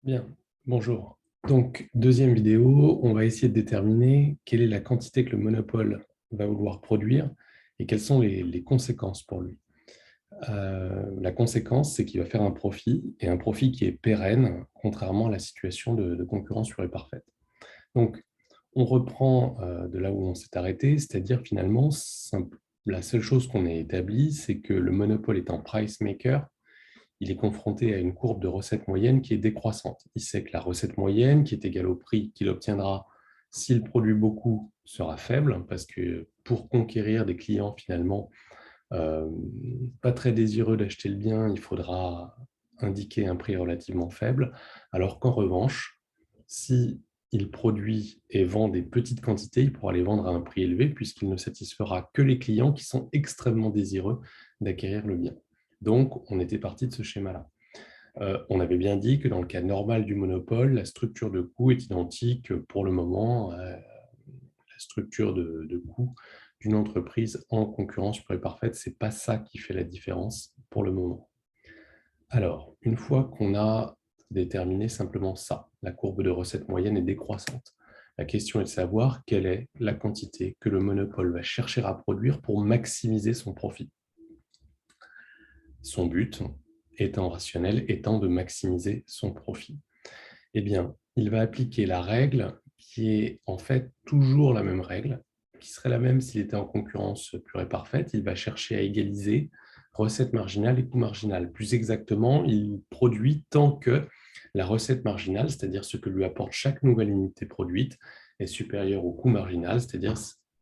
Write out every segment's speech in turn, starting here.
Bien, bonjour. Donc, deuxième vidéo, on va essayer de déterminer quelle est la quantité que le monopole va vouloir produire et quelles sont les conséquences pour lui. La conséquence, c'est qu'il va faire un profit, et un profit qui est pérenne, contrairement à la situation de concurrence pure et parfaite. Donc, on reprend de là où on s'est arrêté, c'est-à-dire finalement, la seule chose qu'on ait établie, c'est que le monopole étant price maker, il est confronté à une courbe de recette moyenne qui est décroissante. Il sait que la recette moyenne, qui est égale au prix qu'il obtiendra s'il produit beaucoup, sera faible, parce que pour conquérir des clients finalement pas très désireux d'acheter le bien, il faudra indiquer un prix relativement faible, alors qu'en revanche, si il produit et vend des petites quantités, il pourra les vendre à un prix élevé puisqu'il ne satisfera que les clients qui sont extrêmement désireux d'acquérir le bien. Donc, on était parti de ce schéma-là. On avait bien dit que dans le cas normal du monopole, la structure de coût est identique pour le moment à la structure de coût d'une entreprise en concurrence pure et parfaite. Ce n'est pas ça qui fait la différence pour le moment. Alors, une fois qu'on a déterminé simplement ça, la courbe de recette moyenne est décroissante, la question est de savoir quelle est la quantité que le monopole va chercher à produire pour maximiser son profit. Son but, étant rationnel, étant de maximiser son profit. Eh bien, il va appliquer la règle qui est en fait toujours la même règle, qui serait la même s'il était en concurrence pure et parfaite. Il va chercher à égaliser recette marginale et coût marginal. Plus exactement, il produit tant que la recette marginale, c'est-à-dire ce que lui apporte chaque nouvelle unité produite, est supérieure au coût marginal, c'est-à-dire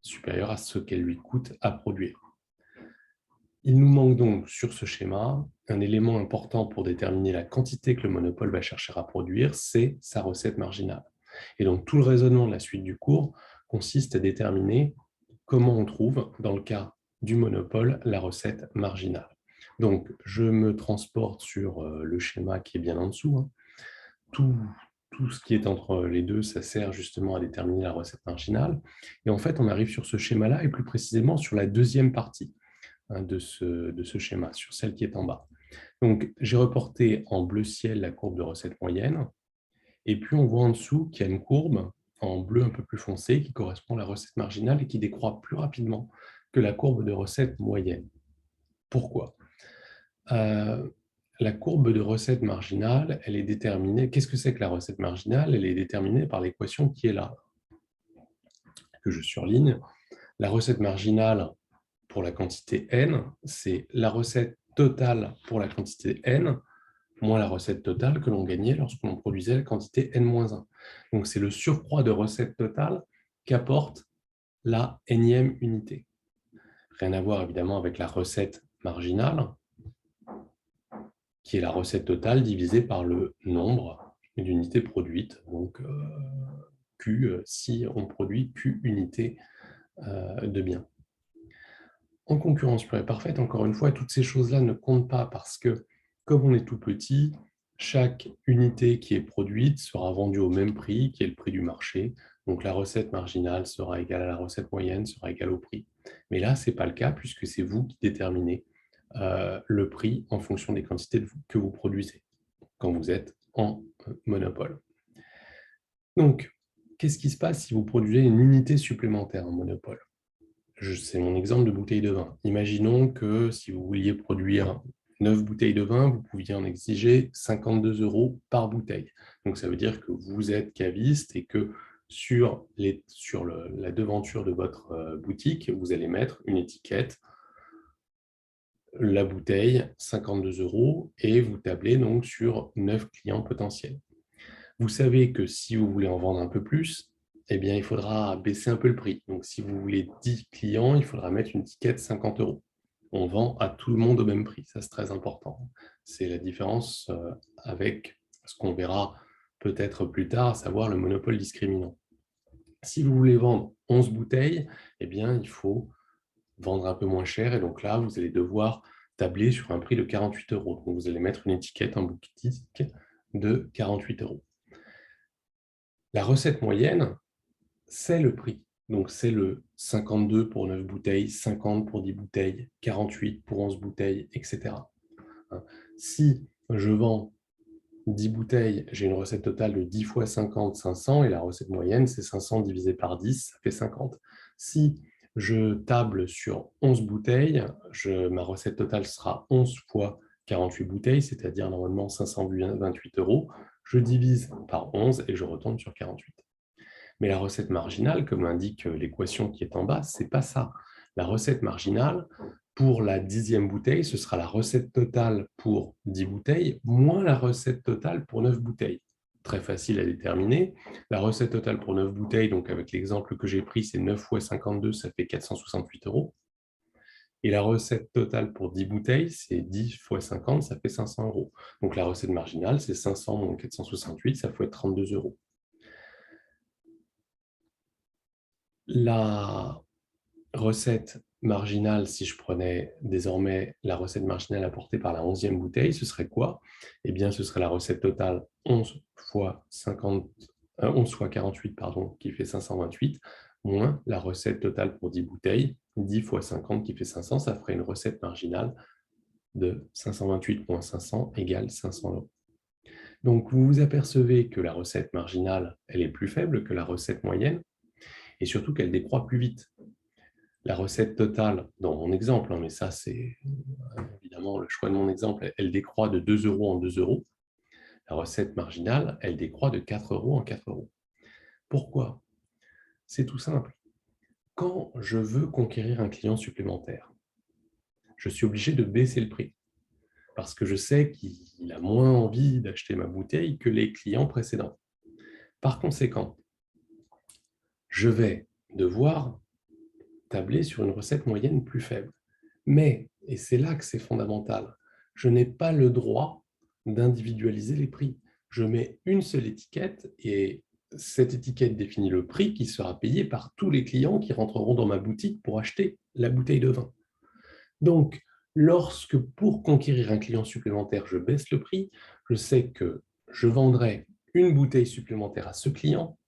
supérieur à ce qu'elle lui coûte à produire. Il nous manque donc sur ce schéma un élément important pour déterminer la quantité que le monopole va chercher à produire, c'est sa recette marginale. Et donc tout le raisonnement de la suite du cours consiste à déterminer comment on trouve, dans le cas du monopole, la recette marginale. Donc je me transporte sur le schéma qui est bien en dessous. Tout ce qui est entre les deux, ça sert justement à déterminer la recette marginale. Et en fait, on arrive sur ce schéma-là, et plus précisément sur la deuxième partie de ce schéma, sur celle qui est en bas. Donc, j'ai reporté en bleu ciel la courbe de recette moyenne, et puis on voit en dessous qu'il y a une courbe en bleu un peu plus foncé qui correspond à la recette marginale et qui décroît plus rapidement que la courbe de recette moyenne. Pourquoi La courbe de recette marginale, elle est déterminée. Qu'est-ce que c'est que la recette marginale? Elle est déterminée par l'équation qui est là, que je surligne. La recette marginale pour la quantité n, c'est la recette totale pour la quantité n, moins la recette totale que l'on gagnait lorsque l'on produisait la quantité n-1. Donc, c'est le surcroît de recette totale qu'apporte la énième unité. Rien à voir évidemment avec la recette marginale, qui est la recette totale divisée par le nombre d'unités produites. Donc, Q, si on produit Q unités de biens. En concurrence pure et parfaite, encore une fois, toutes ces choses-là ne comptent pas parce que, comme on est tout petit, chaque unité qui est produite sera vendue au même prix, qui est le prix du marché. Donc la recette marginale sera égale à la recette moyenne, sera égale au prix. Mais là, ce n'est pas le cas puisque c'est vous qui déterminez le prix en fonction des quantités que vous produisez quand vous êtes en monopole. Donc, qu'est-ce qui se passe si vous produisez une unité supplémentaire en monopole? C'est mon exemple de bouteille de vin. Imaginons que si vous vouliez produire 9 bouteilles de vin, vous pouviez en exiger 52 € par bouteille. Donc, ça veut dire que vous êtes caviste et que sur la devanture de votre boutique, vous allez mettre une étiquette, la bouteille, 52 € et vous tablez donc sur 9 clients potentiels. Vous savez que si vous voulez en vendre un peu plus, eh bien, il faudra baisser un peu le prix. Donc, si vous voulez 10 clients, il faudra mettre une étiquette 50 €. On vend à tout le monde au même prix. Ça, c'est très important. C'est la différence avec ce qu'on verra peut-être plus tard, à savoir le monopole discriminant. Si vous voulez vendre 11 bouteilles, eh bien, il faut vendre un peu moins cher. Et donc là, vous allez devoir tabler sur un prix de 48 €. Donc, vous allez mettre une étiquette en boutique de 48 €. La recette moyenne, c'est le prix. Donc, c'est le 52 pour 9 bouteilles, 50 pour 10 bouteilles, 48 pour 11 bouteilles, etc. Si je vends 10 bouteilles, j'ai une recette totale de 10 fois 50, 500, et la recette moyenne, c'est 500 divisé par 10, ça fait 50. Si je table sur 11 bouteilles, ma recette totale sera 11 fois 48 bouteilles, c'est-à-dire normalement 528 €. Je divise par 11 et je retourne sur 48. Mais la recette marginale, comme indique l'équation qui est en bas, ce n'est pas ça. La recette marginale, pour la 10e bouteille, ce sera la recette totale pour 10 bouteilles, moins la recette totale pour 9 bouteilles. Très facile à déterminer. La recette totale pour 9 bouteilles, donc avec l'exemple que j'ai pris, c'est 9 fois 52, ça fait 468 €. Et la recette totale pour 10 bouteilles, c'est 10 fois 50, ça fait 500 €. Donc la recette marginale, c'est 500 moins 468, ça fait 32 €. La recette marginale, si je prenais désormais la recette marginale apportée par la 11e bouteille, ce serait quoi? Eh bien, ce serait la recette totale 11 fois 48, pardon, qui fait 528, moins la recette totale pour 10 bouteilles, 10 fois 50 qui fait 500, ça ferait une recette marginale de 528 moins 500 égale 500 €. Donc, vous vous apercevez que la recette marginale, elle est plus faible que la recette moyenne, et surtout qu'elle décroît plus vite. La recette totale, dans mon exemple, mais ça c'est évidemment le choix de mon exemple, elle décroît de 2 € en 2 €. La recette marginale, elle décroît de 4 € en 4 €. Pourquoi? C'est tout simple. Quand je veux conquérir un client supplémentaire, je suis obligé de baisser le prix parce que je sais qu'il a moins envie d'acheter ma bouteille que les clients précédents. Par conséquent, je vais devoir tabler sur une recette moyenne plus faible. Mais, et c'est là que c'est fondamental, je n'ai pas le droit d'individualiser les prix. Je mets une seule étiquette et cette étiquette définit le prix qui sera payé par tous les clients qui rentreront dans ma boutique pour acheter la bouteille de vin. Donc, lorsque pour conquérir un client supplémentaire, je baisse le prix, je sais que je vendrai une bouteille supplémentaire à ce client,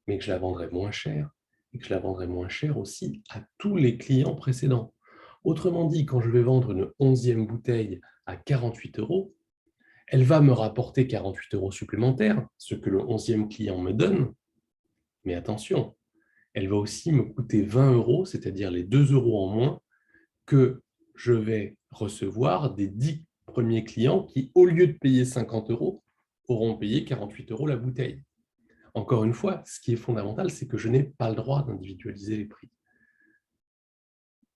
mais que je la vendrai moins cher, et que je la vendrai moins cher aussi à tous les clients précédents. Autrement dit, quand je vais vendre une 11e bouteille à 48 €, elle va me rapporter 48 € supplémentaires, ce que le 11e client me donne, mais attention, elle va aussi me coûter 20 €, c'est-à-dire les 2 € en moins que je vais recevoir des 10 premiers clients qui, au lieu de payer 50 €, auront payé 48 € la bouteille. Encore une fois, ce qui est fondamental, c'est que je n'ai pas le droit d'individualiser les prix.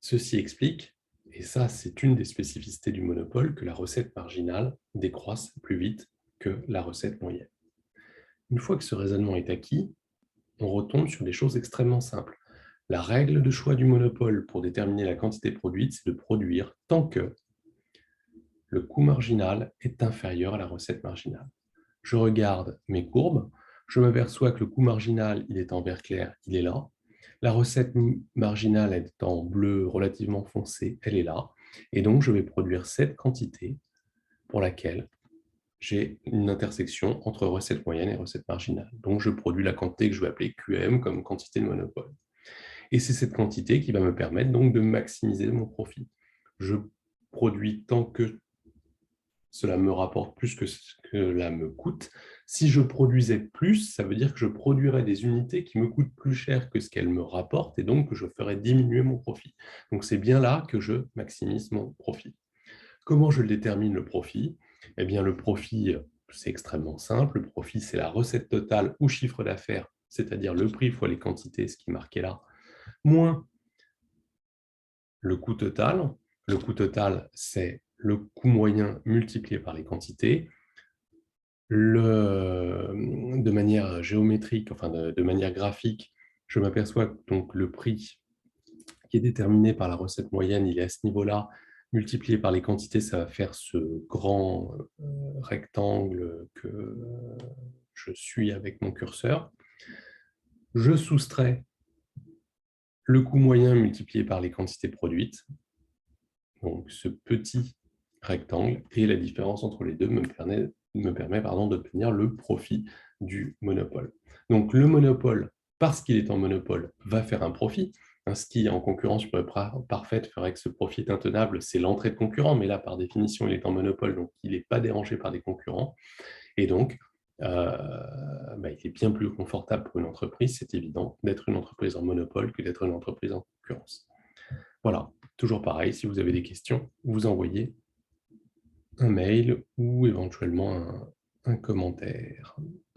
Ceci explique, et ça c'est une des spécificités du monopole, que la recette marginale décroisse plus vite que la recette moyenne. Une fois que ce raisonnement est acquis, on retombe sur des choses extrêmement simples. La règle de choix du monopole pour déterminer la quantité produite, c'est de produire tant que le coût marginal est inférieur à la recette marginale. Je regarde mes courbes, je m'aperçois que le coût marginal, il est en vert clair, il est là. La recette marginale est en bleu relativement foncé, elle est là. Et donc, je vais produire cette quantité pour laquelle j'ai une intersection entre recette moyenne et recette marginale. Donc, je produis la quantité que je vais appeler QM comme quantité de monopole. Et c'est cette quantité qui va me permettre donc de maximiser mon profit. Je produis tant que cela me rapporte plus que ce que cela me coûte. Si je produisais plus, ça veut dire que je produirais des unités qui me coûtent plus cher que ce qu'elles me rapportent et donc que je ferais diminuer mon profit. Donc c'est bien là que je maximise mon profit. Comment je détermine le profit? Eh bien le profit, c'est extrêmement simple. Le profit, c'est la recette totale ou chiffre d'affaires, c'est-à-dire le prix fois les quantités, ce qui est marqué là, moins le coût total. Le coût total, c'est le coût moyen multiplié par les quantités. De manière géométrique, enfin de manière graphique, je m'aperçois que donc, le prix qui est déterminé par la recette moyenne, il est à ce niveau-là, multiplié par les quantités, ça va faire ce grand rectangle que je suis avec mon curseur. Je soustrais le coût moyen multiplié par les quantités produites, donc ce petit rectangle, et la différence entre les deux me permet d'obtenir le profit du monopole. Donc le monopole, parce qu'il est en monopole, va faire un profit. Ce qui, en concurrence parfaite, ferait que ce profit est intenable, c'est l'entrée de concurrents, mais là, par définition, il est en monopole, donc il n'est pas dérangé par des concurrents. Et donc, il est bien plus confortable pour une entreprise, c'est évident, d'être une entreprise en monopole que d'être une entreprise en concurrence. Voilà, toujours pareil, si vous avez des questions, vous envoyez un mail ou éventuellement un commentaire.